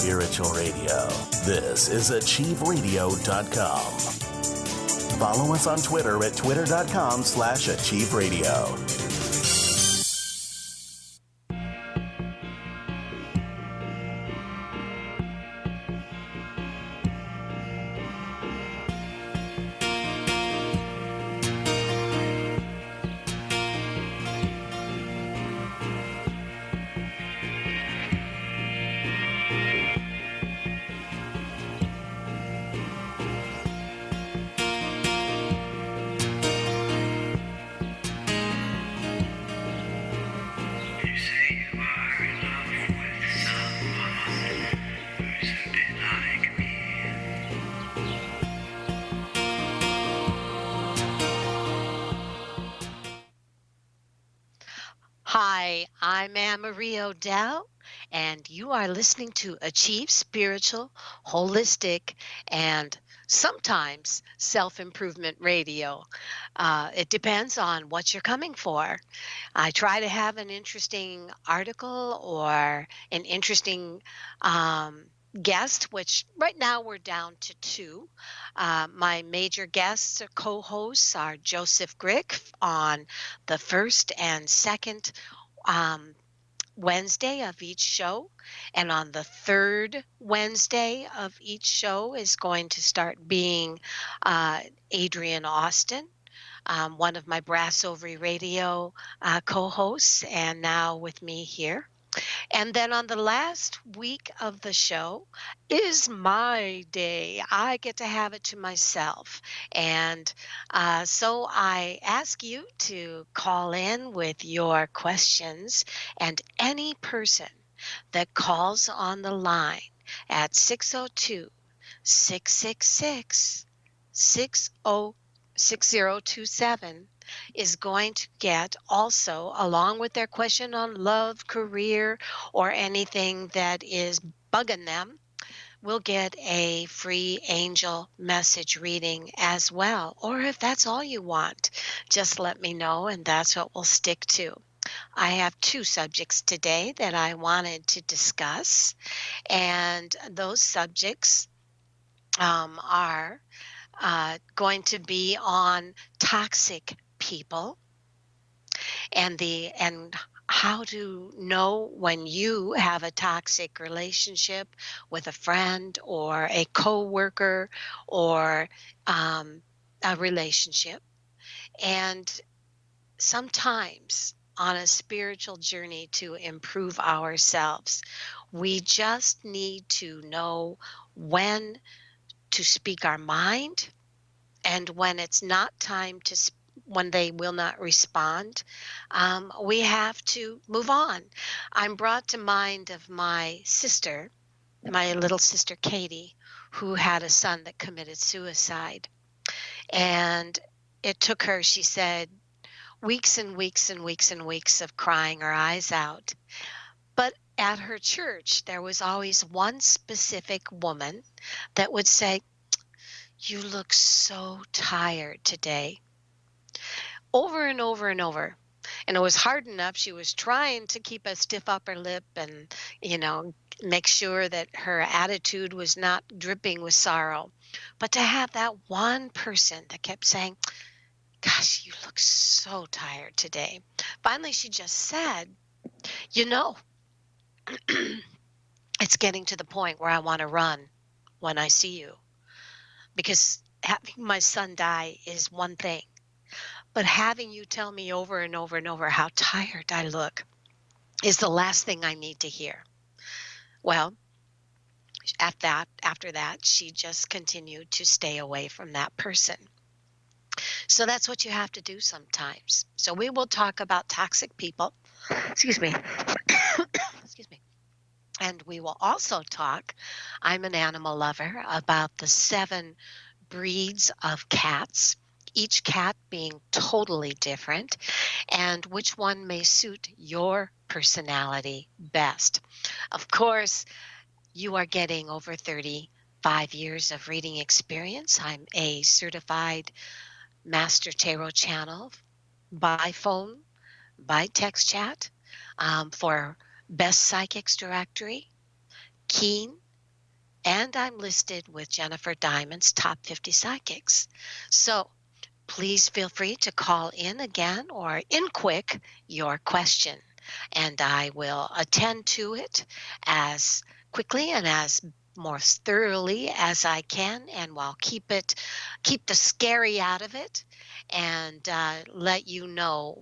Spiritual Radio. This is AchieveRadio.com. Follow us on Twitter at twitter.com/AchieveRadio. Hi, I'm Anne-Marie O'Dell, and you are listening to Achieve Spiritual, Holistic, and sometimes Self-Improvement Radio. It depends on what you're coming for. I try to have an interesting article or an interesting guest, which right now we're down to two. My major guests or co-hosts are Joseph Grick on the first and second Wednesday of each show, and on the third Wednesday of each show is going to start being Adrian Austin, one of my Brass Ovary Radio co-hosts, and now with me here. And then on the last week of the show is my day. I get to have it to myself. And so I ask you to call in with your questions, and any person that calls on the line at 602-666-6027 is going to get also, along with their question on love, career, or anything that is bugging them, will get a free angel message reading as well. Or if that's all you want, just let me know, and that's what we'll stick to. I have two subjects today that I wanted to discuss, and those subjects are going to be on toxic people and how to know when you have a toxic relationship with a friend or a coworker or a relationship. And sometimes on a spiritual journey to improve ourselves, we just need to know when to speak our mind, and when it's not time to when they will not respond, we have to move on. I'm brought to mind of my sister, my little sister Katie, who had a son that committed suicide. And it took her, she said, weeks and weeks and weeks and weeks of crying her eyes out. But at her church, there was always one specific woman that would say, "You look so tired today," over and over and over. And it was hard enough. She was trying to keep a stiff upper lip and, make sure that her attitude was not dripping with sorrow. But to have that one person that kept saying, "Gosh, you look so tired today." Finally, she just said, it's getting to the point where I want to run when I see you. Because having my son die is one thing, but having you tell me over and over and over how tired I look is the last thing I need to hear. Well, after that, she just continued to stay away from that person. So that's what you have to do sometimes. So we will talk about toxic people. Excuse me. Excuse me. And we will also talk, I'm an animal lover, about the 7 breeds of cats, each cat being totally different, and which one may suit your personality best. Of course, you are getting over 35 years of reading experience. I'm a certified master tarot channel by phone, by text chat, for Best Psychics Directory, Keen, and I'm listed with Jennifer Diamond's Top 50 Psychics. So please feel free to call in again or in quick your question, and I will attend to it as quickly and as more thoroughly as I can, and while keep the scary out of it, and let you know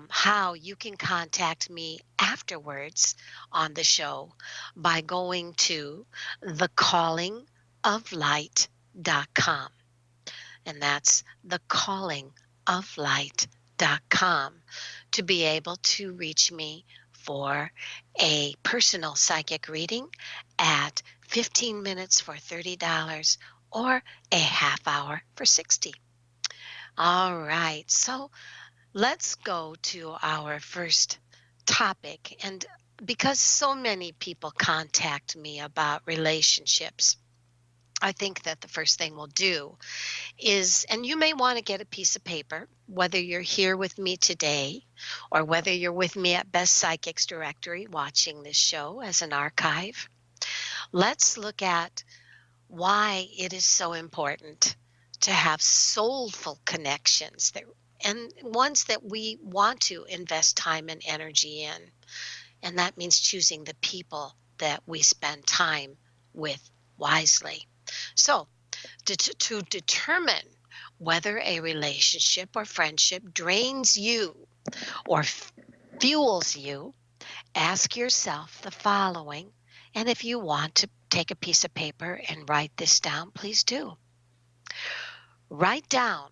how you can contact me afterwards on the show by going to thecallingoflight.com, and that's thecallingoflight.com, to be able to reach me for a personal psychic reading at 15 minutes for $30 or a half hour for 60. All right, so let's go to our first topic. And because so many people contact me about relationships, I think that the first thing we'll do is, and you may want to get a piece of paper, whether you're here with me today or whether you're with me at Best Psychics Directory watching this show as an archive. Let's look at why it is so important to have soulful connections and ones that we want to invest time and energy in. And that means choosing the people that we spend time with wisely. So, to determine whether a relationship or friendship drains you or fuels you, ask yourself the following. And if you want to take a piece of paper and write this down, please do. Write down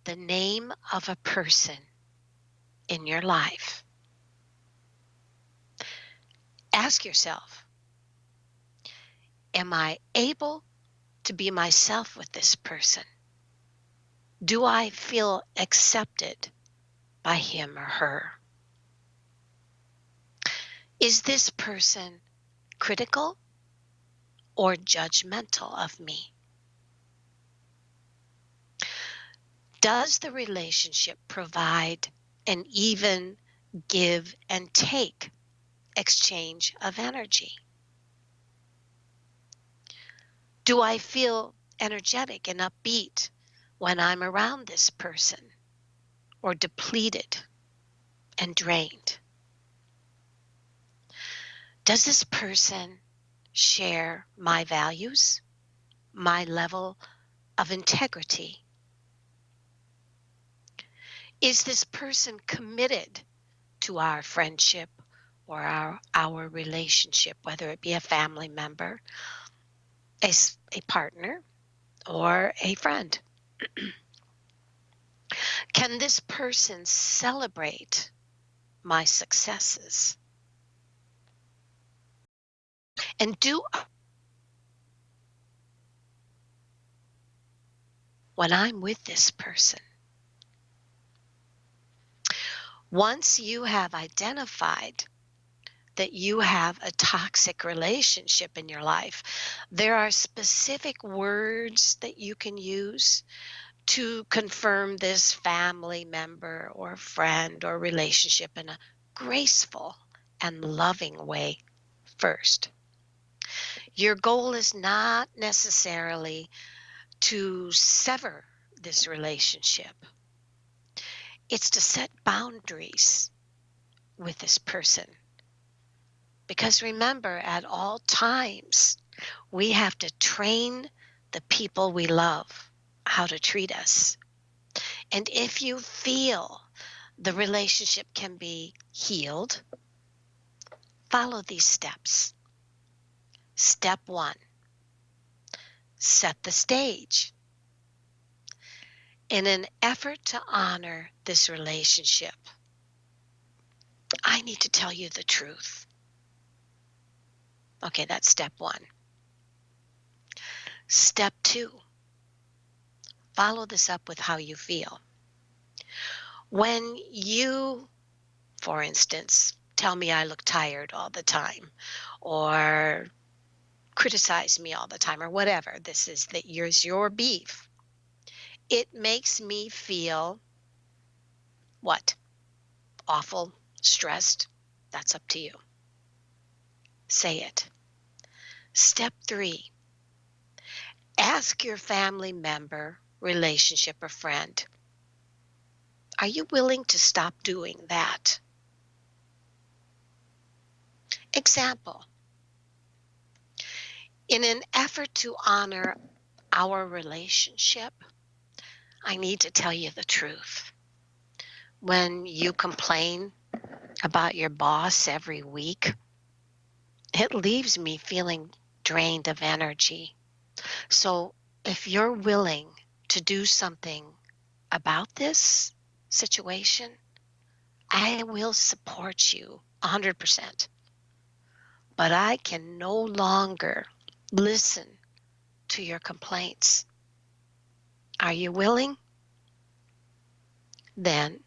the name of a person in your life. Ask yourself, am I able to be myself with this person? Do I feel accepted by him or her? Is this person critical or judgmental of me? Does the relationship provide an even give and take exchange of energy? Do I feel energetic and upbeat when I'm around this person, or depleted and drained? Does this person share my values, my level of integrity? Is this person committed to our friendship or our relationship, whether it be a family member, a partner, or a friend? Can this person celebrate my successes? And when I'm with this person, once you have identified that you have a toxic relationship in your life, there are specific words that you can use to confirm this family member or friend or relationship in a graceful and loving way first. Your goal is not necessarily to sever this relationship. It's to set boundaries with this person. Because remember, at all times, we have to train the people we love how to treat us. And if you feel the relationship can be healed, follow these steps. Step 1, set the stage. In an effort to honor this relationship, I need to tell you the truth. Okay, that's step 1. Step 2, follow this up with how you feel. When you, for instance, tell me I look tired all the time, or criticize me all the time, or whatever, this is that here's your beef. It makes me feel what? Awful, stressed. That's up to you. Say it. Step 3, ask your family member, relationship, or friend, are you willing to stop doing that? Example, in an effort to honor our relationship, I need to tell you the truth. When you complain about your boss every week, it leaves me feeling drained of energy. So if you're willing to do something about this situation, I will support you 100%. But I can no longer listen to your complaints. Are you willing? Then,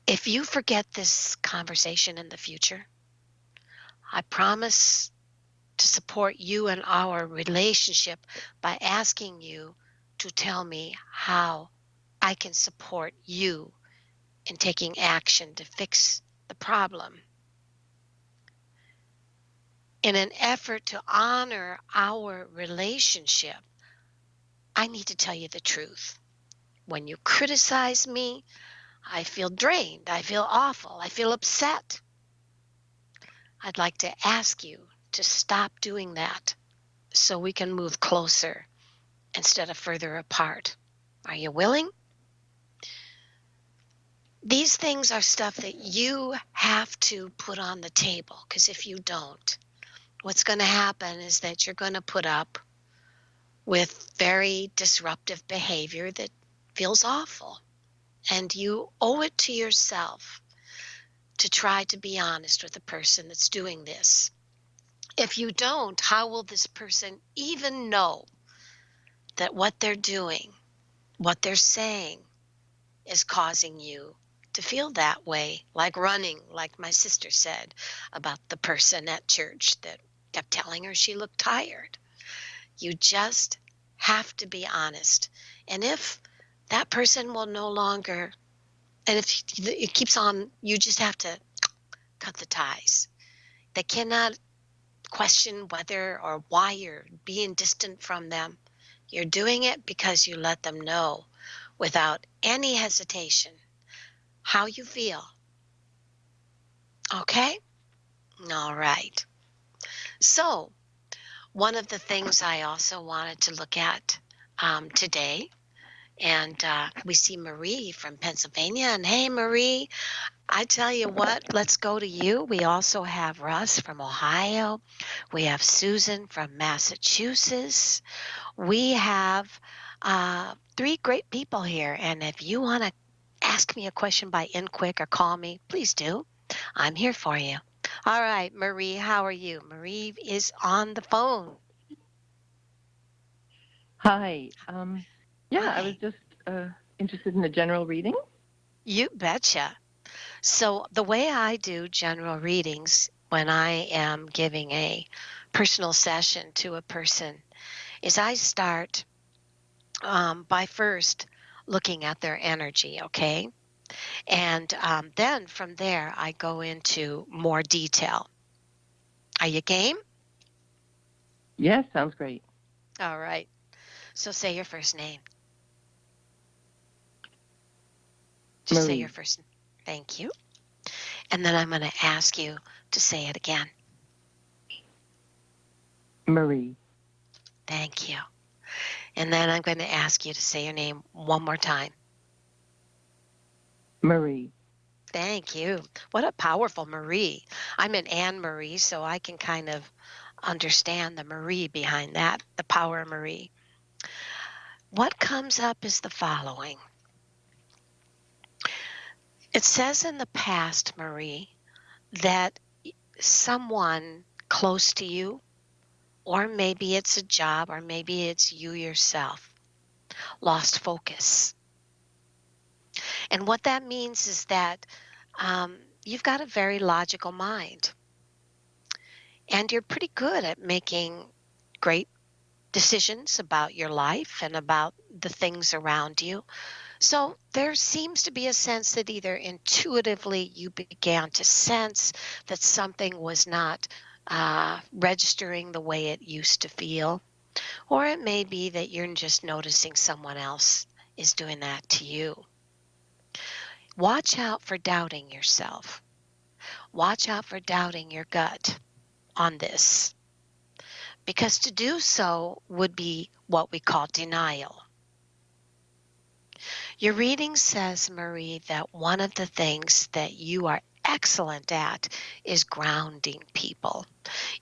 if you forget this conversation in the future, I promise to support you and our relationship by asking you to tell me how I can support you in taking action to fix the problem. In an effort to honor our relationship, I need to tell you the truth. When you criticize me, I feel drained. I feel awful. I feel upset. I'd like to ask you to stop doing that so we can move closer instead of further apart. Are you willing? These things are stuff that you have to put on the table, because if you don't, what's going to happen is that you're going to put up with very disruptive behavior that feels awful. And you owe it to yourself to try to be honest with the person that's doing this. If you don't, how will this person even know that what they're doing, what they're saying, is causing you to feel that way, like running, like my sister said about the person at church that kept telling her she looked tired? You just have to be honest. And if that person will no longer, and if it keeps on, you just have to cut the ties. They cannot question whether or why you're being distant from them. You're doing it because you let them know without any hesitation how you feel. Okay? All right. So, one of the things I also wanted to look at today, and we see Marie from Pennsylvania. And hey, Marie, I tell you what, let's go to you. We also have Russ from Ohio. We have Susan from Massachusetts. We have 3 great people here. And if you want to ask me a question by in quick or call me, please do. I'm here for you. All right, Marie, how are you? Marie is on the phone. Hi. Hi. I was just interested in a general reading. You betcha. So the way I do general readings when I am giving a personal session to a person is I start by first looking at their energy, okay? And then from there, I go into more detail. Are you game? Yes, sounds great. All right. So say your first name. Just say your Marie. first name. Thank you. And then I'm going to ask you to say it again. Marie. Thank you. And then I'm going to ask you to say your name one more time. Marie. Thank you. What a powerful Marie. I'm an Anne Marie, so I can kind of understand the Marie behind that, the power Marie. What comes up is the following. It says in the past, Marie, that someone close to you, or maybe it's a job, or maybe it's you yourself, lost focus. And what that means is that you've got a very logical mind, and you're pretty good at making great decisions about your life and about the things around you. So there seems to be a sense that either intuitively you began to sense that something was not registering the way it used to feel. Or it may be that you're just noticing someone else is doing that to you. Watch out for doubting yourself. Watch out for doubting your gut on this, because to do so would be what we call denial. Your reading says, Marie, that one of the things that you are excellent at is grounding people.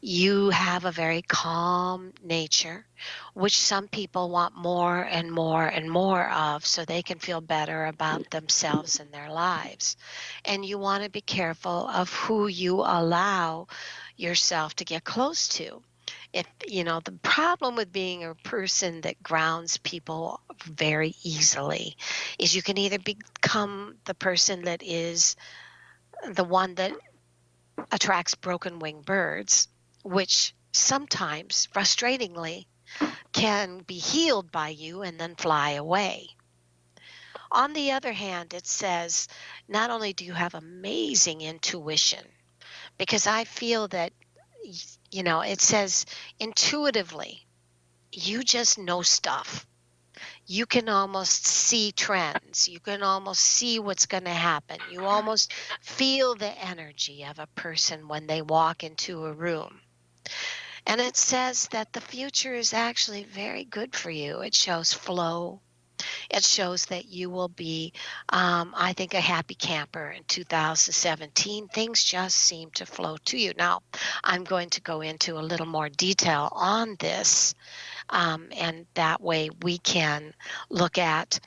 You have a very calm nature, which some people want more and more and more of so they can feel better about themselves and their lives. And you want to be careful of who you allow yourself to get close to. If the problem with being a person that grounds people very easily is you can either become the person that is the one that attracts broken winged birds, which sometimes, frustratingly, can be healed by you and then fly away. On the other hand, it says not only do you have amazing intuition, because I feel that, it says intuitively, you just know stuff. You can almost see trends. You can almost see what's going to happen. You almost feel the energy of a person when they walk into a room. And it says that the future is actually very good for you. It shows flow. It shows that you will be, I think, a happy camper in 2017. Things just seem to flow to you. Now, I'm going to go into a little more detail on this, and that way we can look at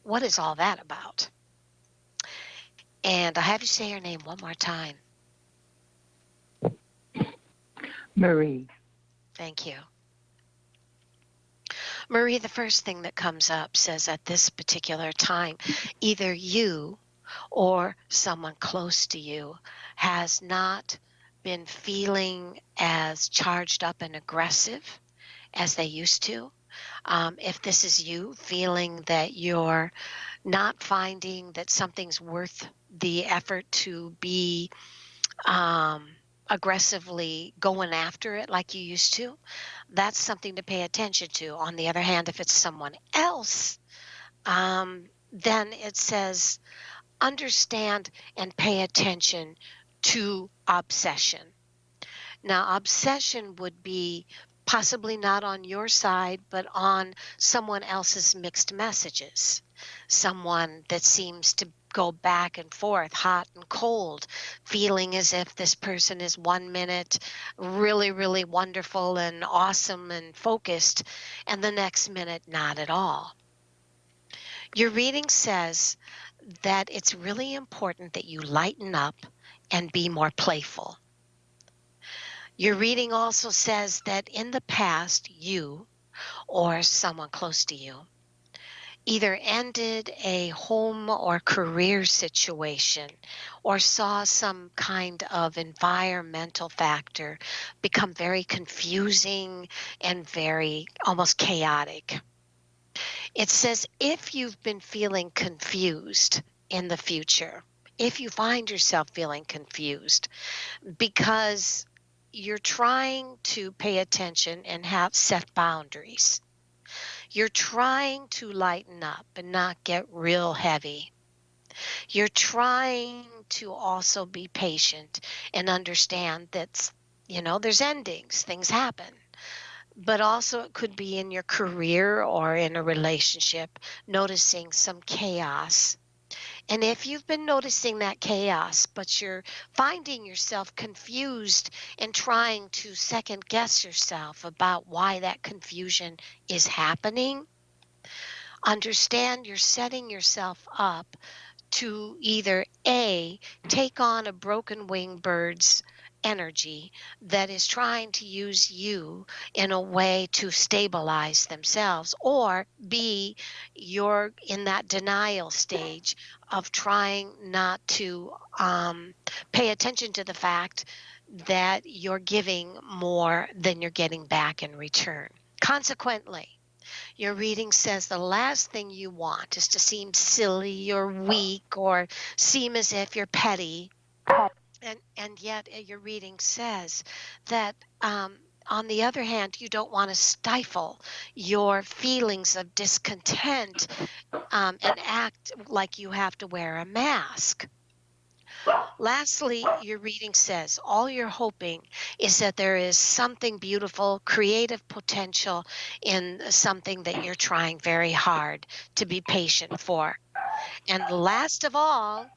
what is all that about. And I have you say your name one more time. Marie. Thank you. Marie, the first thing that comes up says at this particular time, either you or someone close to you has not been feeling as charged up and aggressive as they used to. If this is you feeling that you're not finding that something's worth the effort to be aggressively going after it like you used to, that's something to pay attention to. On the other hand, if it's someone else, then it says understand and pay attention to obsession. Now, obsession would be possibly not on your side, but on someone else's mixed messages. Someone that seems to go back and forth, hot and cold, feeling as if this person is 1 minute really, really wonderful and awesome and focused, and the next minute not at all. Your reading says that it's really important that you lighten up and be more playful. Your reading also says that in the past, you or someone close to you either ended a home or career situation or saw some kind of environmental factor become very confusing and very almost chaotic. It says if you've been feeling confused in the future, if you find yourself feeling confused because you're trying to pay attention and have set boundaries, you're trying to lighten up and not get real heavy. You're trying to also be patient and understand that, there's endings, things happen. But also it could be in your career or in a relationship, noticing some chaos. And if you've been noticing that chaos, but you're finding yourself confused and trying to second guess yourself about why that confusion is happening, understand you're setting yourself up to either A, take on a broken winged bird's energy that is trying to use you in a way to stabilize themselves, or B, you're in that denial stage of trying not to pay attention to the fact that you're giving more than you're getting back in return. Consequently, your reading says the last thing you want is to seem silly or weak or seem as if you're petty And yet your reading says that on the other hand, you don't want to stifle your feelings of discontent and act like you have to wear a mask. Lastly, your reading says all you're hoping is that there is something beautiful, creative potential in something that you're trying very hard to be patient for. And last of all,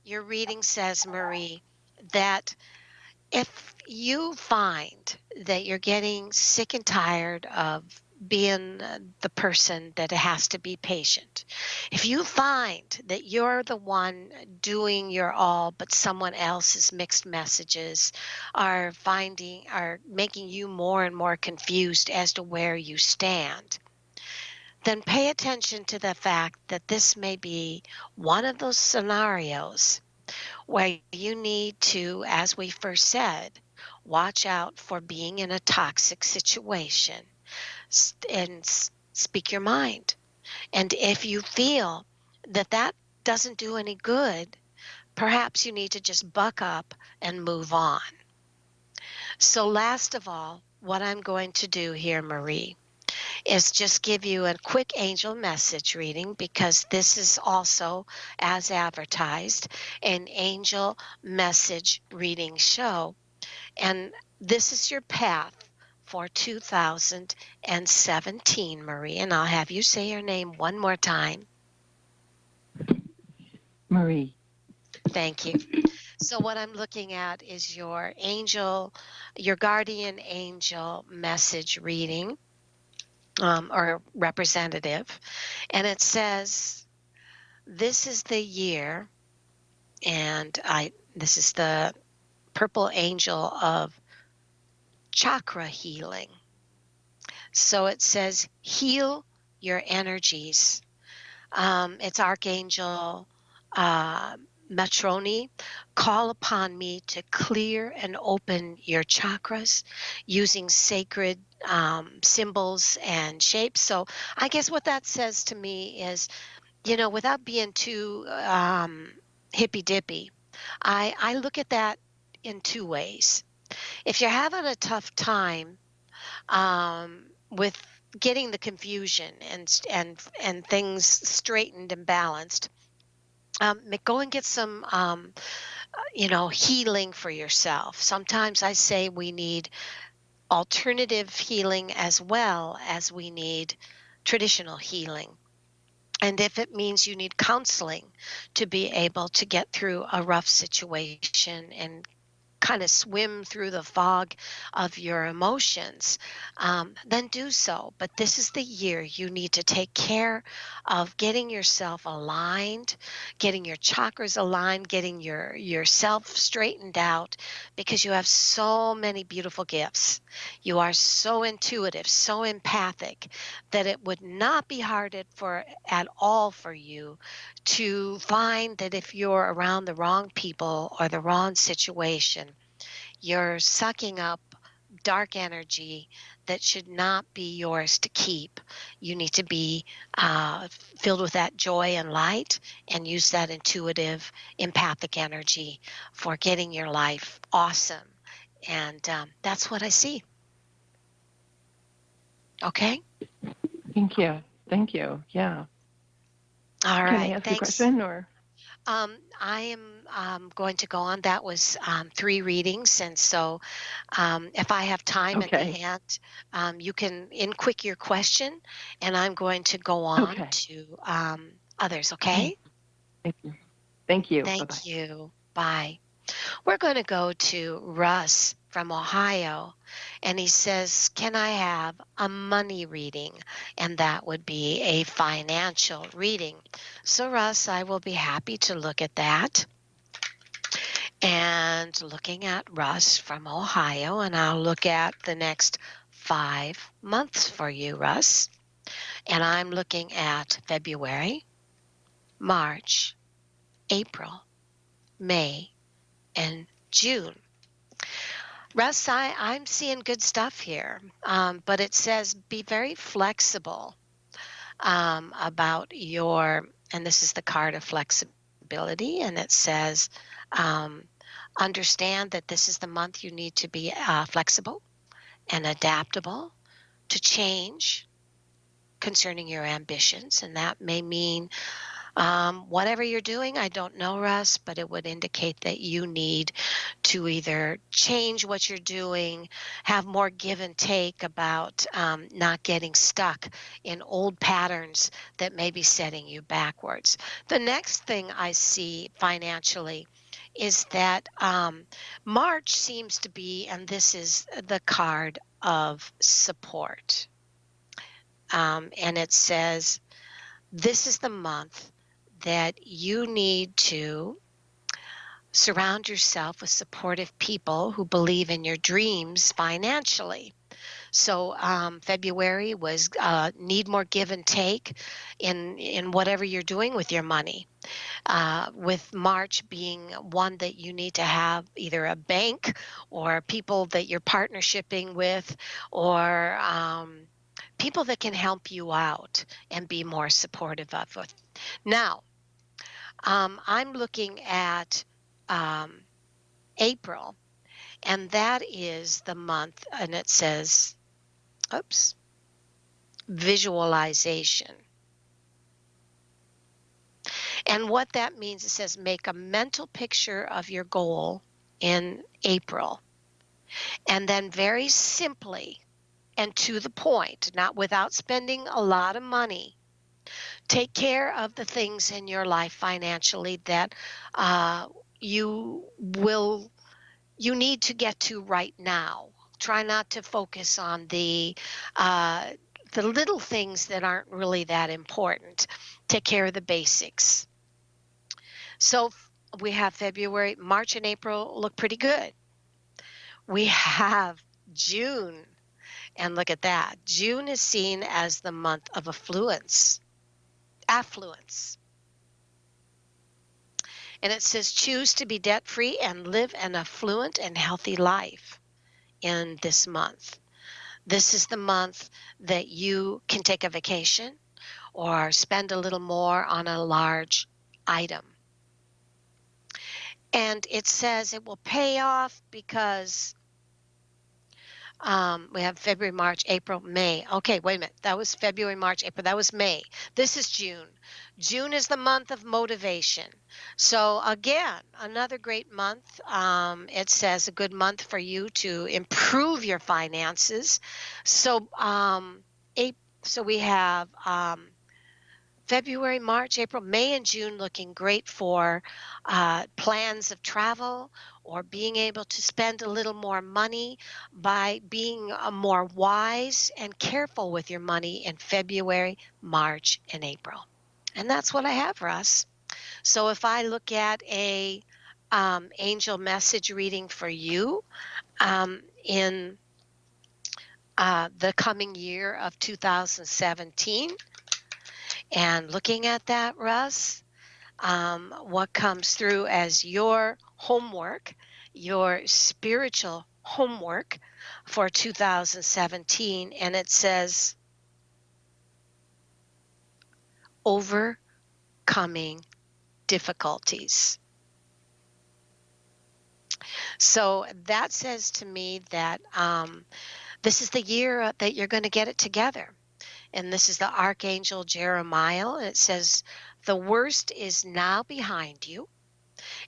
your reading says, Marie, that if you find that you're getting sick and tired of being the person that has to be patient, if you find that you're the one doing your all, but someone else's mixed messages are making you more and more confused as to where you stand, then pay attention to the fact that this may be one of those scenarios where you need to, as we first said, watch out for being in a toxic situation and speak your mind. And if you feel that that doesn't do any good, perhaps you need to just buck up and move on. So, last of all, what I'm going to do here, Marie, is just give you a quick angel message reading because this is also, as advertised, an angel message reading show. And this is your path for 2017, Marie. And I'll have you say your name one more time. Marie. Thank you. So, what I'm looking at is your angel, your guardian angel message reading or representative. And it says, this is the year, and this is the purple angel of chakra healing. So it says, heal your energies. It's Archangel Matroni. Call upon me to clear and open your chakras using sacred symbols and shapes. So I guess what that says to me is, without being too hippy dippy, I look at that in two ways. If you're having a tough time with getting the confusion and things straightened and balanced, go and get some healing for yourself. Sometimes I say we need alternative healing as well as we need traditional healing. And if it means you need counseling to be able to get through a rough situation and kind of swim through the fog of your emotions, then do so. But this is the year you need to take care of getting yourself aligned, getting your chakras aligned, getting yourself straightened out, because you have so many beautiful gifts. You are so intuitive, so empathic, that it would not be hard at all for you to find that if you're around the wrong people or the wrong situation, you're sucking up dark energy that should not be yours to keep. You need to be filled with that joy and light and use that intuitive, empathic energy for getting your life awesome. And that's what I see. Okay? Thank you. Thank you. Yeah. All Can I right. ask you a Thanks. question or? I am going to go on. That was 3 readings, and so if I have time at the Okay. end, you can quick your question, and I'm going to go on Okay. to others. Okay? Thank you. Thank you. Bye-bye. Thank you. Bye. We're going to go to Russ from Ohio, and he says, "Can I have a money reading?" And that would be a financial reading. So, Russ, I will be happy to look at that. And looking at Russ from Ohio, and I'll look at the next 5 months for you, Russ. And I'm looking at February, March, April, May, and June. Russ, I'm seeing good stuff here, but it says be very flexible about and this is the card of flexibility, and it says, um, Understand that this is the month you need to be flexible and adaptable to change concerning your ambitions. And that may mean whatever you're doing. I don't know, Russ, but it would indicate that you need to either change what you're doing, have more give and take about not getting stuck in old patterns that may be setting you backwards. The next thing I see financially is that March seems to be, and this is the card of support. And it says, this is the month that you need to surround yourself with supportive people who believe in your dreams financially. So February was need more give and take in whatever you're doing with your money. With March being one that you need to have either a bank or people that you're partnershiping with, or people that can help you out and be more supportive of it. Now, I'm looking at um, April, and that is the month, and it says, oops, visualization. And what that means, it says make a mental picture of your goal in April. And then very simply and to the point, not without spending a lot of money, take care of the things in your life financially that you will you need to get to right now. Try not to focus on the little things that aren't really that important. Take care of the basics. So we have February, March, and April look pretty good. We have June, and look at that. June is seen as the month of affluence. And it says choose to be debt free and live an affluent and healthy life in this month. This is the month that you can take a vacation or spend a little more on a large item. And it says it will pay off because we have February, March, April, May. Okay, wait a minute. That was February, March, April. That was May. This is June. June is the month of motivation. So again, another great month. It says a good month for you to improve your finances. So so we have February, March, April, May, and June looking great for plans of travel or being able to spend a little more money by being more wise and careful with your money in February, March, and April. And that's what I have, Russ. So if I look at a angel message reading for you in the coming year of 2017, and looking at that, Russ, what comes through as your homework, your spiritual homework for 2017, and it says overcoming difficulties. So that says to me that this is the year that you're going to get it together. And this is the Archangel Jeremiah. And it says, the worst is now behind you,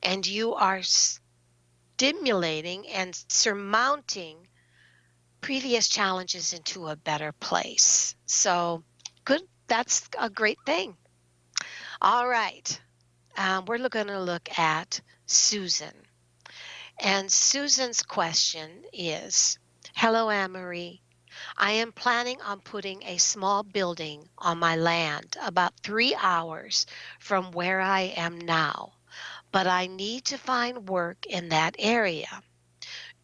and you are stimulating and surmounting previous challenges into a better place. So good. That's a great thing. All right. We're going to look at Susan. And Susan's question is, hello, Anne-Marie. I am planning on putting a small building on my land about 3 hours from where I am now, but I need to find work in that area.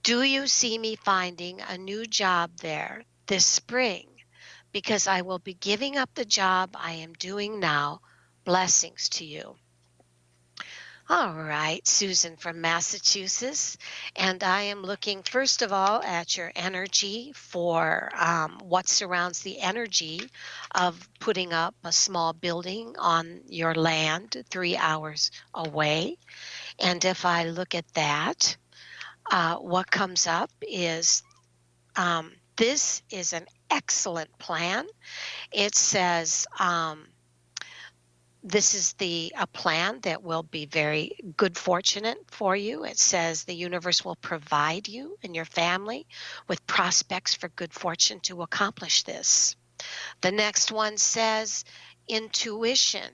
Do you see me finding a new job there this spring? Because I will be giving up the job I am doing now. Blessings to you. All right, Susan from Massachusetts. And I am looking, first of all, at your energy for what surrounds the energy of putting up a small building on your land 3 hours away. And if I look at that, what comes up is this is an excellent plan. It says, this is a plan that will be very good fortunate for you. It says the universe will provide you and your family with prospects for good fortune to accomplish this. The next one says intuition,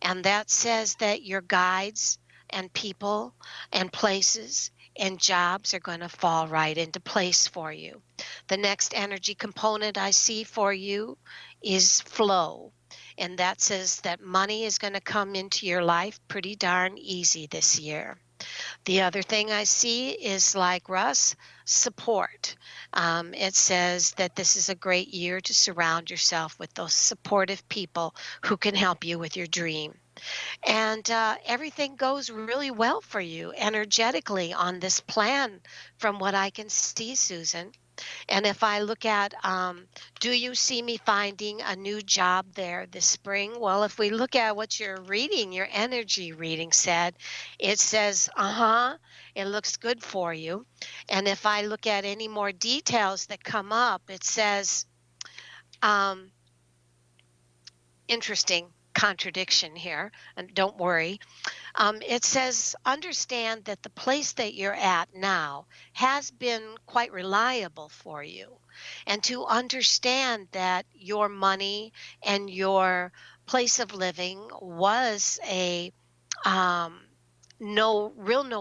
and that says that your guides and people and places and jobs are going to fall right into place for you. The next energy component I see for you is flow. And that says that money is going to come into your life pretty darn easy this year. The other thing I see is, like Russ, support. It says that this is a great year to surround yourself with those supportive people who can help you with your dream. And everything goes really well for you energetically on this plan, from what I can see, Susan. And if I look at, do you see me finding a new job there this spring? Well, if we look at what you're reading, your energy reading said, it says, it looks good for you. And if I look at any more details that come up, it says, um, interesting contradiction here, and don't worry. It says, understand that the place that you're at now has been quite reliable for you. And to understand that your money and your place of living was a um, no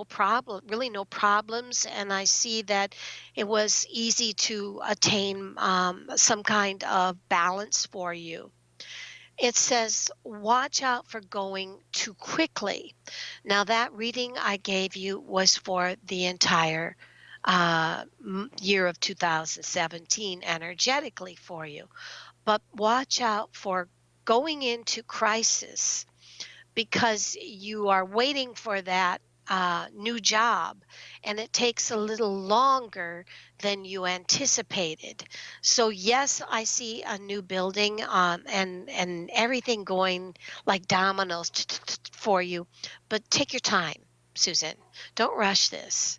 problem, really no problems. And I see that it was easy to attain some kind of balance for you. It says, watch out for going too quickly. Now, that reading I gave you was for the entire year of 2017 energetically for you. But watch out for going into crisis because you are waiting for that new job, and it takes a little longer than you anticipated. So yes, I see a new building, and everything going like dominoes for you, but take your time, Susan. Don't rush this.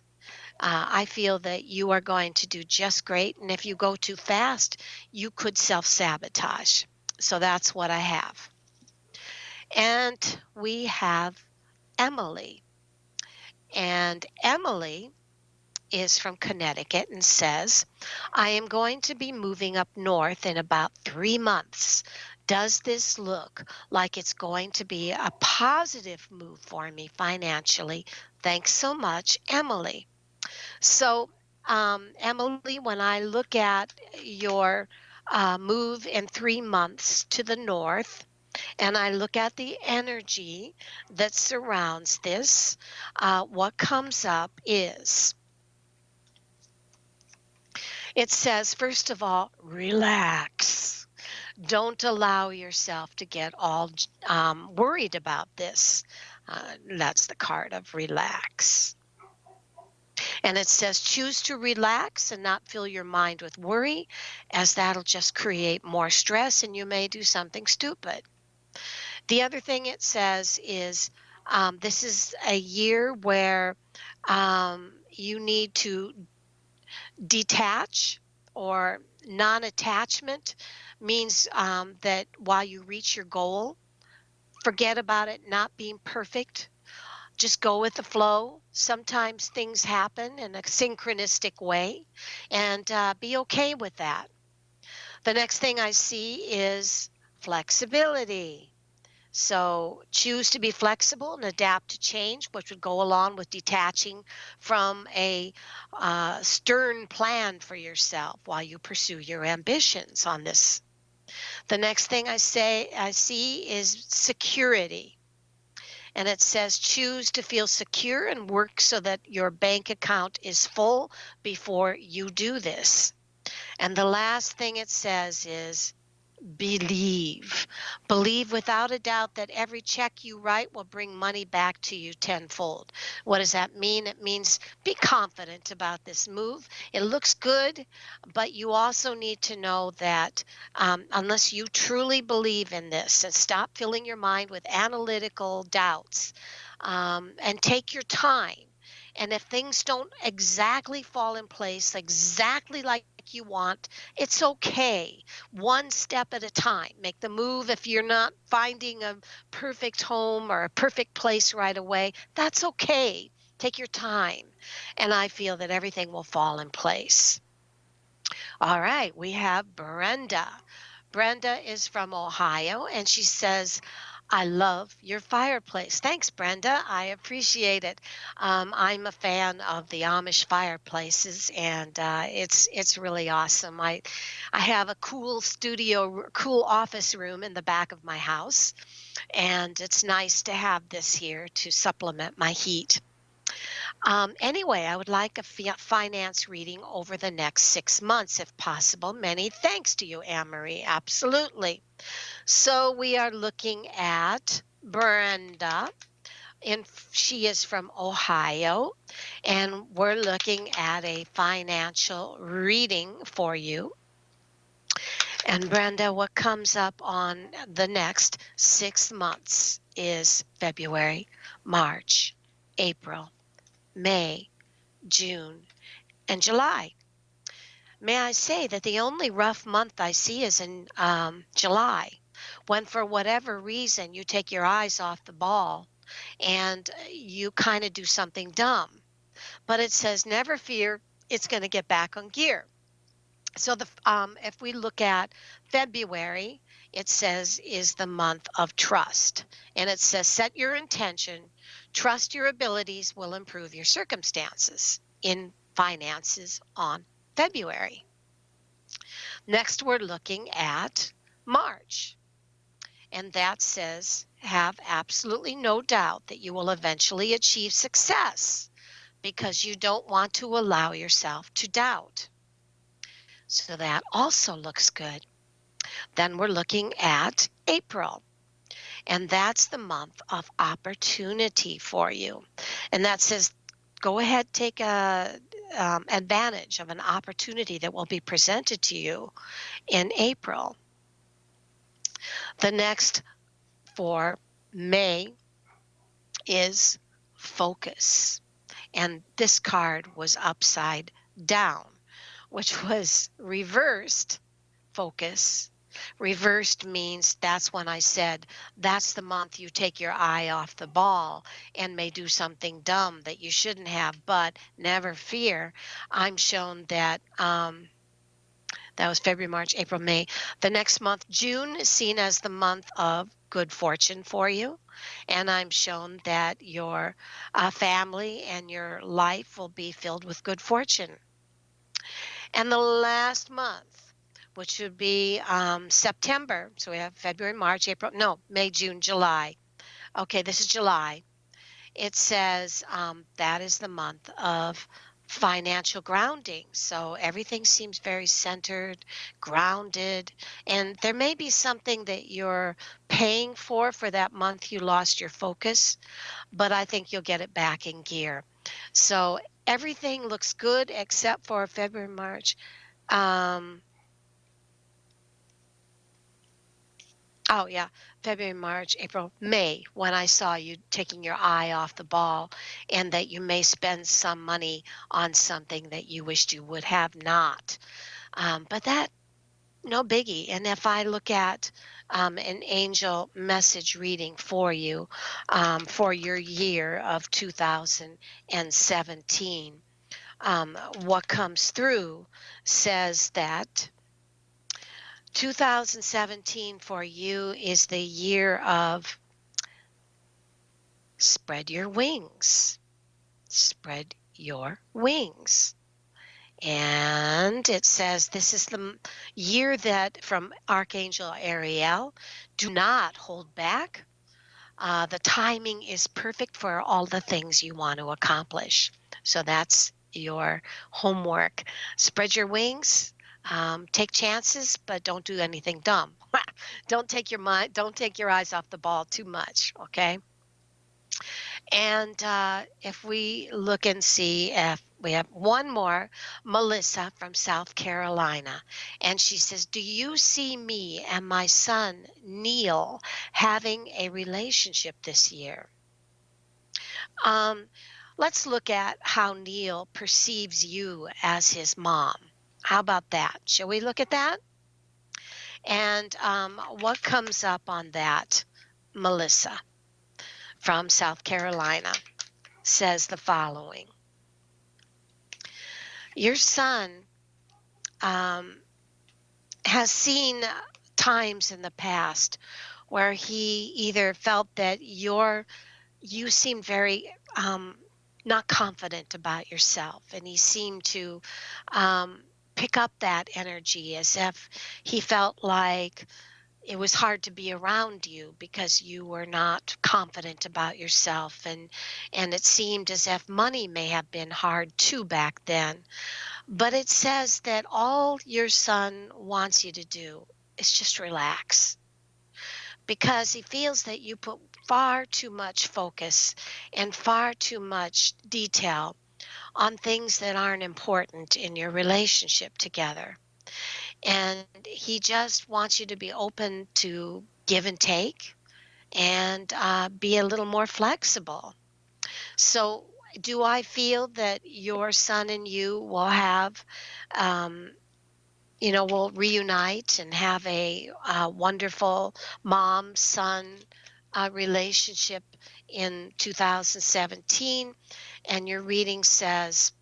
I feel that you are going to do just great, and if you go too fast, you could self-sabotage. So that's what I have. And we have Emily. And Emily is from Connecticut and says, I am going to be moving up north in about 3 months. Does this look like it's going to be a positive move for me financially? Thanks so much, Emily. So, Emily, when I look at your move in 3 months to the north, and I look at the energy that surrounds this, what comes up is, it says, first of all, relax. Don't allow yourself to get all worried about this. That's the card of relax. And it says, choose to relax and not fill your mind with worry, as that'll just create more stress and you may do something stupid. The other thing it says is, this is a year where you need to detach, or non-attachment means that while you reach your goal, forget about it not being perfect. Just go with the flow. Sometimes things happen in a synchronistic way, and be okay with that. The next thing I see is flexibility. So choose to be flexible and adapt to change, which would go along with detaching from a stern plan for yourself while you pursue your ambitions on this. The next thing I see is security. And it says, choose to feel secure and work so that your bank account is full before you do this. And the last thing it says is, believe. Believe without a doubt that every check you write will bring money back to you tenfold. What does that mean? It means be confident about this move. It looks good, but you also need to know that unless you truly believe in this, and stop filling your mind with analytical doubts, and take your time. And if things don't exactly fall in place exactly like you want, it's okay. One step at a time. Make the move. If you're not finding a perfect home or a perfect place right away, that's okay. Take your time. And I feel that everything will fall in place. All right, we have Brenda. Brenda is from Ohio, and she says, I love your fireplace. Thanks, Brenda. I appreciate it. I'm a fan of the Amish fireplaces, and it's really awesome. I have a cool studio, cool office room in the back of my house, and it's nice to have this here to supplement my heat. Anyway, I would like a finance reading over the next 6 months, if possible. Many thanks to you, Anne-Marie. Absolutely. So we are looking at Brenda, and she is from Ohio, and we're looking at a financial reading for you. And Brenda, what comes up on the next 6 months is February, March, April, May, June, and July. May I say that the only rough month I see is in July, when for whatever reason you take your eyes off the ball and you kind of do something dumb. But it says, never fear, it's going to get back on gear. So if we look at February, it says is the month of trust. And it says, set your intention, trust your abilities will improve your circumstances in finances on February. Next, we're looking at March. And that says, have absolutely no doubt that you will eventually achieve success because you don't want to allow yourself to doubt. So that also looks good. Then we're looking at April. And that's the month of opportunity for you. And that says, go ahead, take advantage of an opportunity that will be presented to you in April. The next for May is focus. And this card was upside down, which was reversed focus. Reversed means that's when I said that's the month you take your eye off the ball and may do something dumb that you shouldn't have, but never fear. I'm shown that that was February, March, April, May. The next month, June, is seen as the month of good fortune for you. And I'm shown that your family and your life will be filled with good fortune. And the last month, which would be September. So we have February, March, April, no, May, June, July. Okay, this is July. It says that is the month of financial grounding. So everything seems very centered, grounded, and there may be something that you're paying for that month you lost your focus, but I think you'll get it back in gear. So everything looks good except for February, March. Oh, yeah. February, March, April, May, when I saw you taking your eye off the ball and that you may spend some money on something that you wished you would have not. But that, no biggie. And if I look at an angel message reading for you for your year of 2017, what comes through says that 2017 for you is the year of spread your wings. Spread your wings. And it says this is the year that from Archangel Ariel, do not hold back. The timing is perfect for all the things you want to accomplish. So that's your homework. Spread your wings. Take chances, but don't do anything dumb. Don't take your eyes off the ball too much. Okay. And if we look and see if we have one more, Melissa from South Carolina. And she says, do you see me and my son, Neil, having a relationship this year? Um, let's look at how Neil perceives you as his mom. How about that? Shall we look at that? And what comes up on that, Melissa from South Carolina says the following. Your son um, has seen times in the past where he either felt that you seemed very not confident about yourself, and he seemed to um, pick up that energy as if he felt like it was hard to be around you because you were not confident about yourself, and it seemed as if money may have been hard too back then. But it says that all your son wants you to do is just relax, because he feels that you put far too much focus and far too much detail on things that aren't important in your relationship together. And he just wants you to be open to give and take, and be a little more flexible. So, do I feel that your son and you will have, um, will reunite and have a wonderful mom son relationship in 2017? And your reading says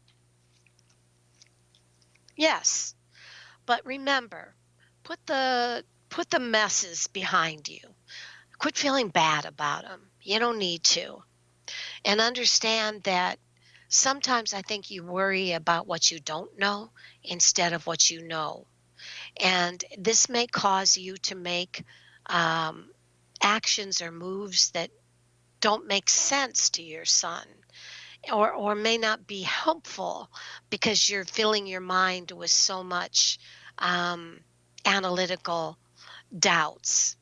yes. But remember, put the messes behind you. Quit feeling bad about them. You don't need to. And understand that sometimes I think you worry about what you don't know instead of what you know. And this may cause you to make um, actions or moves that don't make sense to your son, or may not be helpful because you're filling your mind with so much um, analytical doubts.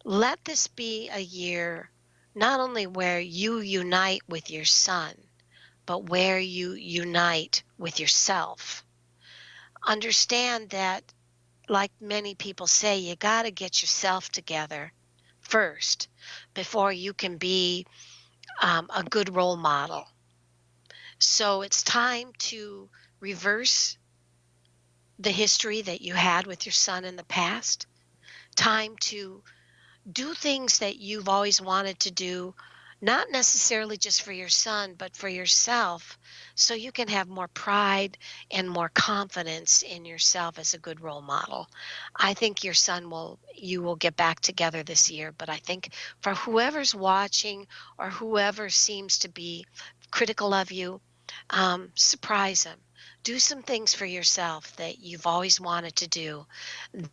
Let this be a year not only where you unite with your son, but where you unite with yourself. Understand that, like many people say, you got to get yourself together first before you can be a good role model. So it's time to reverse the history that you had with your son in the past. Time to do things that you've always wanted to do, not necessarily just for your son, but for yourself, so you can have more pride and more confidence in yourself as a good role model. I think you will get back together this year, but I think for whoever's watching or whoever seems to be critical of you, surprise them. Do some things for yourself that you've always wanted to do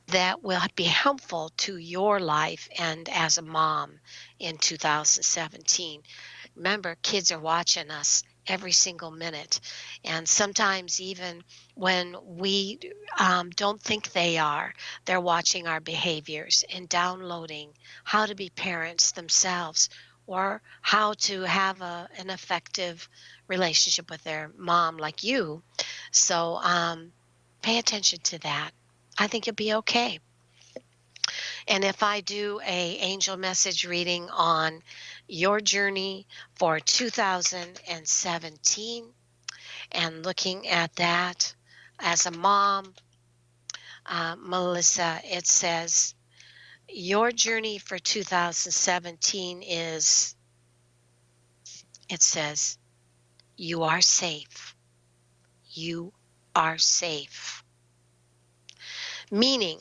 that will be helpful to your life and as a mom in 2017. Remember, kids are watching us every single minute. And sometimes, even when we don't think they are, they're watching our behaviors and downloading how to be parents themselves, or how to have an effective relationship with their mom like you. So pay attention to that. I think you'll be okay. And if I do a angel message reading on your journey for 2017 and looking at that as a mom, Melissa, it says your journey for 2017 is, it says, you are safe. You are safe. Meaning,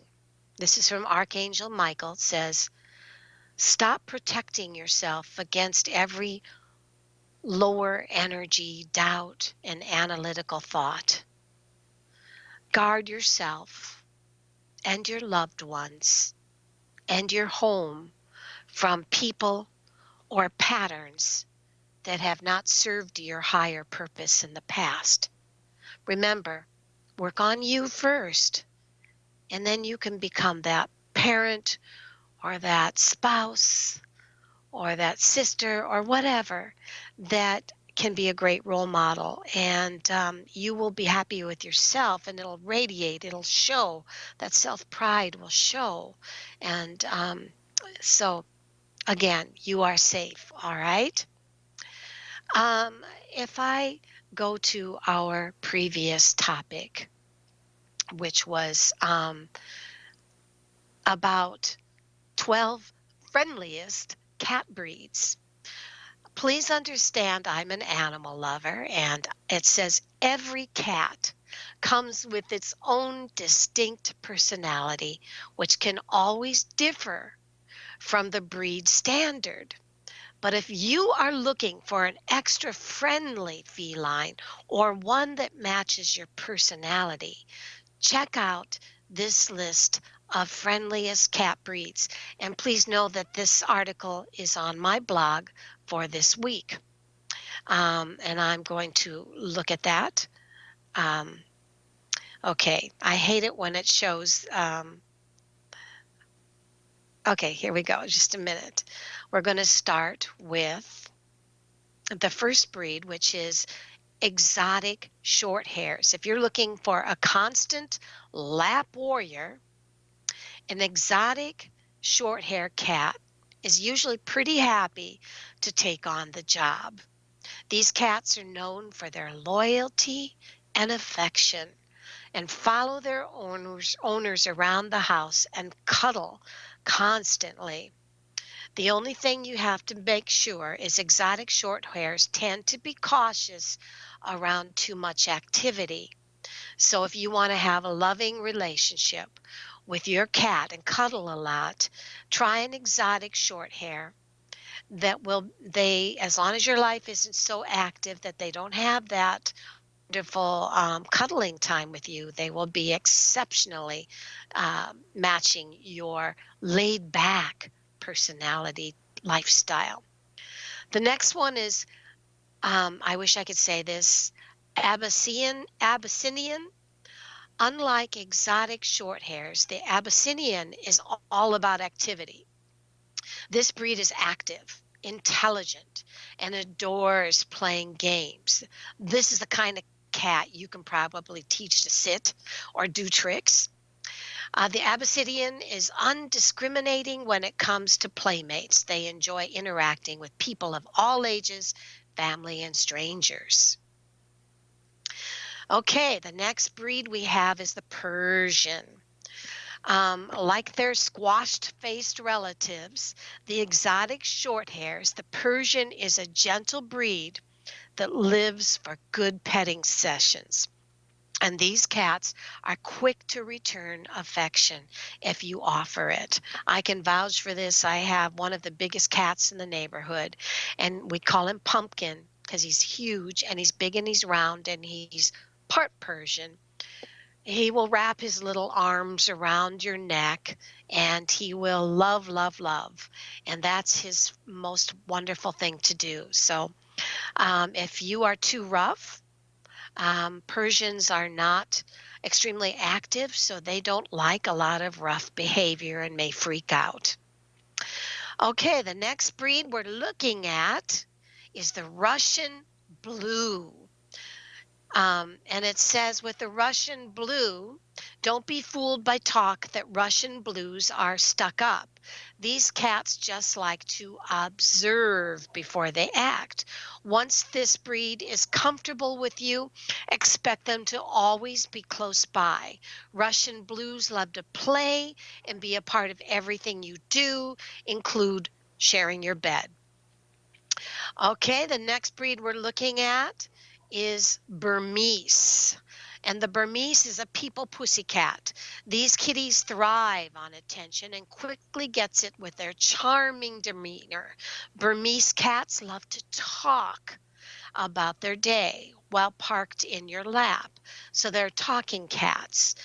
this is from Archangel Michael, says, stop protecting yourself against every lower energy doubt and analytical thought. Guard yourself and your loved ones and your home from people or patterns that have not served your higher purpose in the past. Remember, Work on you first, and then you can become that parent or that spouse or that sister or whatever that can be a great role model. And you will be happy with yourself, and it'll radiate, it'll show, that self-pride will show. And so, again, you are safe, all right? Um, if I go to our previous topic, which was about 12 friendliest cat breeds. Please understand I'm an animal lover, and it says every cat comes with its own distinct personality, which can always differ from the breed standard. But if you are looking for an extra friendly feline or one that matches your personality, check out this list of friendliest cat breeds. And please know that this article is on my blog for this week. And I'm going to look at that. Okay, I hate it when it shows. Okay, here we go. Just a minute. We're going to start with the first breed, which is exotic short hairs. If you're looking for a constant lap warrior, an exotic short hair cat is usually pretty happy to take on the job. These cats are known for their loyalty and affection and follow their owners around the house and cuddle constantly. The only thing you have to make sure is exotic short hairs tend to be cautious around too much activity. So if you want to have a loving relationship with your cat and cuddle a lot, try an exotic short hair that as long as your life isn't so active that they don't have that wonderful cuddling time with you, they will be exceptionally matching your laid back personality lifestyle. The next one is, I wish I could say this, Abyssinian. Unlike exotic short hairs, the Abyssinian is all about activity. This breed is active, intelligent, and adores playing games. This is the kind of cat you can probably teach to sit or do tricks. The Abyssinian is undiscriminating when it comes to playmates. They enjoy interacting with people of all ages, family, and strangers. Okay, the next breed we have is the Persian. Like their squashed-faced relatives, the exotic short hairs, the Persian is a gentle breed that lives for good petting sessions. And these cats are quick to return affection if you offer it. I can vouch for this. I have one of the biggest cats in the neighborhood, and we call him Pumpkin because he's huge and he's big and he's round and he's part Persian. He will wrap his little arms around your neck and he will love, love, love. And that's his most wonderful thing to do. So if you are too rough, Persians are not extremely active, so they don't like a lot of rough behavior and may freak out. Okay, the next breed we're looking at is the Russian Blue. And it says with the Russian Blue, don't be fooled by talk that Russian Blues are stuck up. These cats just like to observe before they act. Once this breed is comfortable with you, expect them to always be close by. Russian Blues love to play and be a part of everything you do, include sharing your bed. Okay, the next breed we're looking at is Burmese. And the Burmese is a people pussycat. These kitties thrive on attention and quickly gets it with their charming demeanor. Burmese cats love to talk about their day while parked in your lap. So they're talking cats.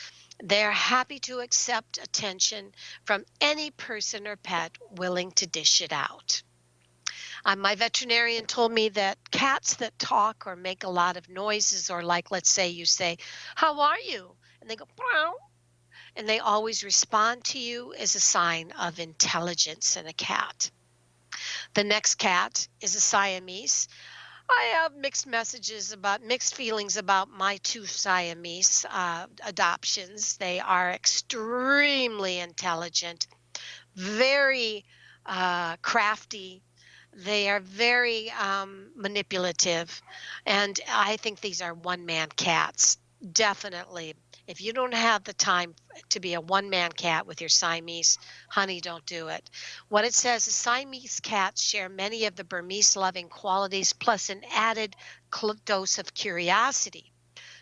They're happy to accept attention from any person or pet willing to dish it out. My veterinarian told me that cats that talk or make a lot of noises, or like, let's say you say, "How are you?" and they go, "Meow," and they always respond to you, is a sign of intelligence in a cat. The next cat is a Siamese. I have mixed feelings about my two Siamese adoptions. They are extremely intelligent, very crafty. They are very manipulative. And I think these are one man cats. Definitely. If you don't have the time to be a one man cat with your Siamese, honey, don't do it. What it says is Siamese cats share many of the Burmese loving qualities plus an added dose of curiosity.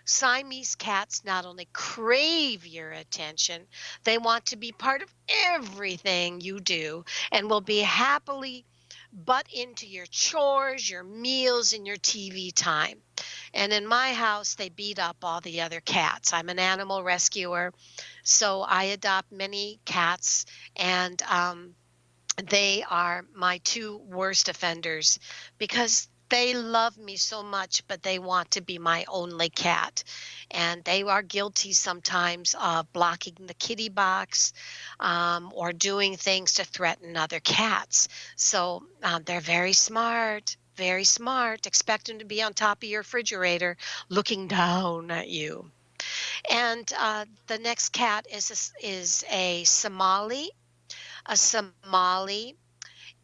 Siamese cats not only crave your attention, they want to be part of everything you do and will be happily butt into your chores, your meals, and your TV time. And in my house, they beat up all the other cats. I'm an animal rescuer, so I adopt many cats, and they are my two worst offenders because they love me so much, but they want to be my only cat. And they are guilty sometimes of blocking the kitty box or doing things to threaten other cats. So they're very smart. Very smart. Expect them to be on top of your refrigerator looking down at you. And the next cat is a Somali. A Somali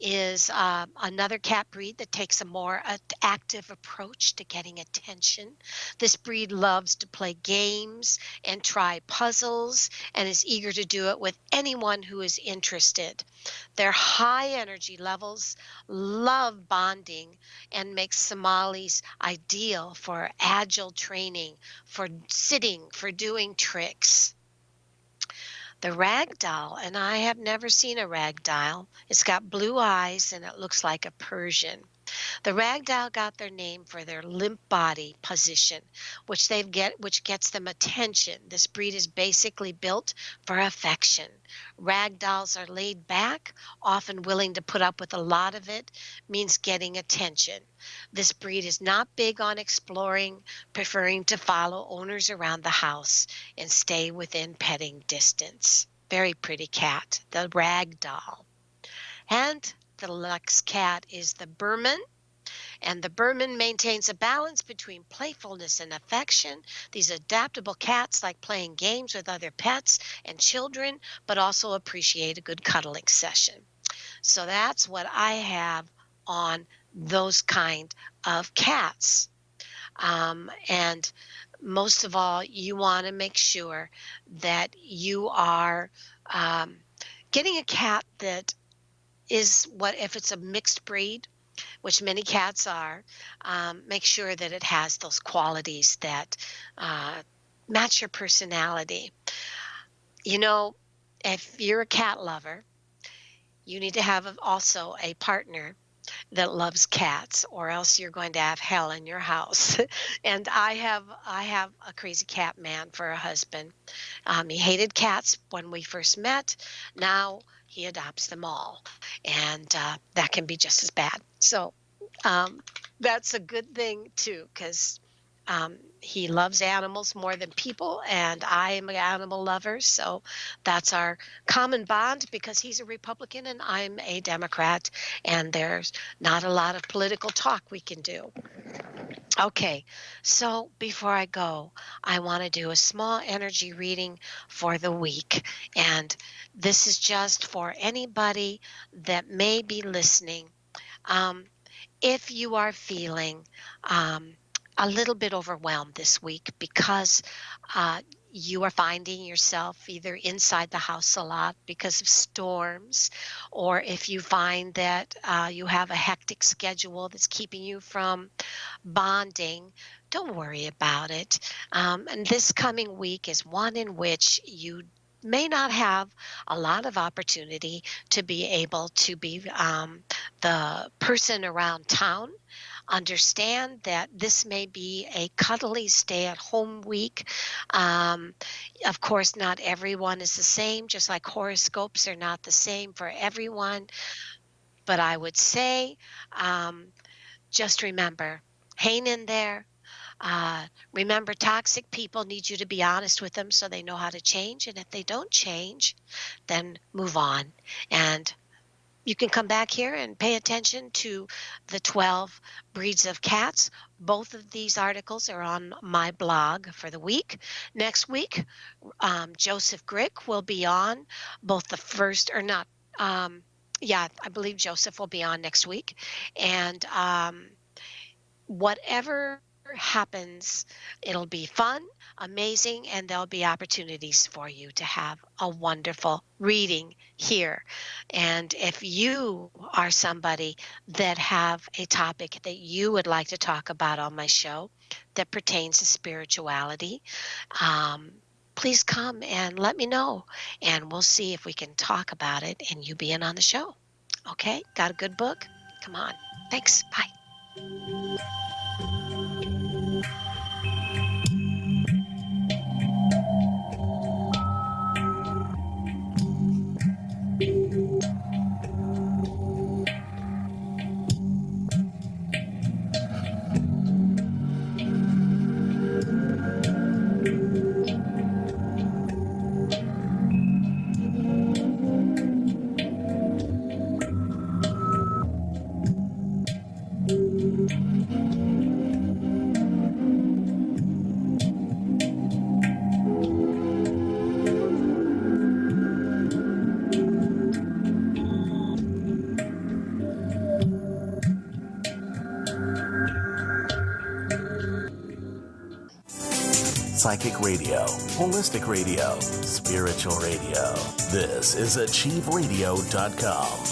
is another cat breed that takes a more active approach to getting attention. This breed loves to play games and try puzzles and is eager to do it with anyone who is interested. Their high energy levels love bonding and makes Somalis ideal for agile training, for sitting, for doing tricks. The ragdoll, and I have never seen a ragdoll. It's got blue eyes and it looks like a Persian. The ragdoll got their name for their limp body position, which gets them attention. This breed is basically built for affection. Ragdolls are laid back, often willing to put up with a lot of it, means getting attention. This breed is not big on exploring, preferring to follow owners around the house and stay within petting distance. Very pretty cat, the ragdoll. And the next cat is the Burman. And the Burman maintains a balance between playfulness and affection. These adaptable cats like playing games with other pets and children, but also appreciate a good cuddling session. So that's what I have on those kind of cats. And most of all, you want to make sure that you are getting a cat that is if it's a mixed breed, which many cats are, make sure that it has those qualities that match your personality. You know, if you're a cat lover, you need to have also a partner that loves cats, or else you're going to have hell in your house. And I have a crazy cat man for a husband. He hated cats when we first met. Now he adopts them all, and that can be just as bad. So that's a good thing too, because he loves animals more than people, and I am an animal lover. So that's our common bond, because he's a Republican and I'm a Democrat, and there's not a lot of political talk we can do. Okay, so before I go, I want to do a small energy reading for the week. And this is just for anybody that may be listening. Um, if you are feeling a little bit overwhelmed this week because you are finding yourself either inside the house a lot because of storms, or if you find that you have a hectic schedule that's keeping you from bonding, don't worry about it. And this coming week is one in which you may not have a lot of opportunity to be able to be the person around town. Understand that this may be a cuddly stay-at-home week. Of course, not everyone is the same, just like horoscopes are not the same for everyone. But I would say, just remember, hang in there. Remember, toxic people need you to be honest with them so they know how to change. And if they don't change, then move on. And you can come back here and pay attention to the 12 breeds of cats. Both of these articles are on my blog for the week. Next week, Joseph Grick will be on both the first, or not, I believe Joseph will be on next week. And whatever happens, it'll be fun, amazing, and there'll be opportunities for you to have a wonderful reading here. And if you are somebody that have a topic that you would like to talk about on my show that pertains to spirituality, please come and let me know, and we'll see if we can talk about it and you being on the show. Okay? Got a good book? Come on. Thanks. Bye. Psychic radio, holistic radio, spiritual radio. This is achieveradio.com.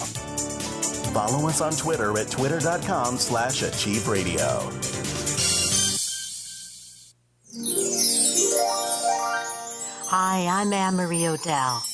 Follow us on Twitter at twitter.com/achieveradio. Hi, I'm Anne Marie Odell.